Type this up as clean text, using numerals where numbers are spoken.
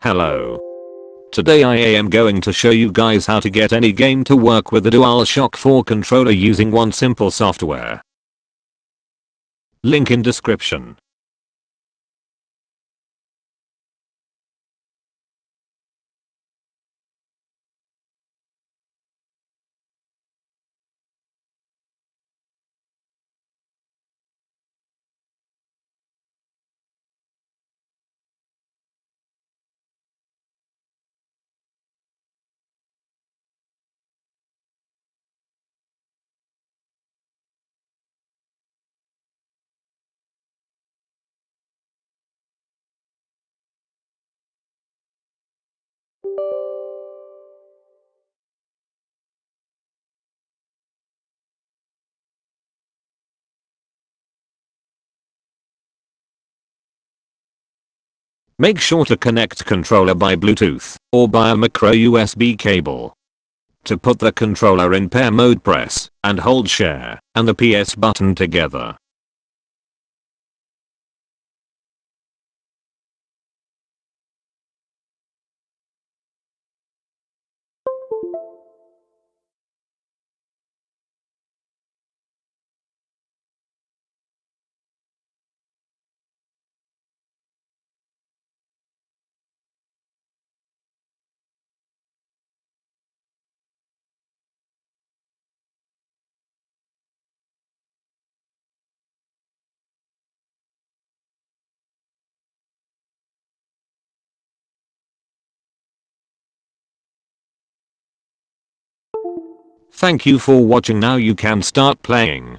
Hello. Today I am going to show you guys how to get any game to work with the Dualshock 4 controller using one simple software. Link in description. Make sure to connect controller by Bluetooth or by a micro USB cable. To put the controller in pair mode, press and hold share and the PS button together. Thank you for watching. Now you can start playing.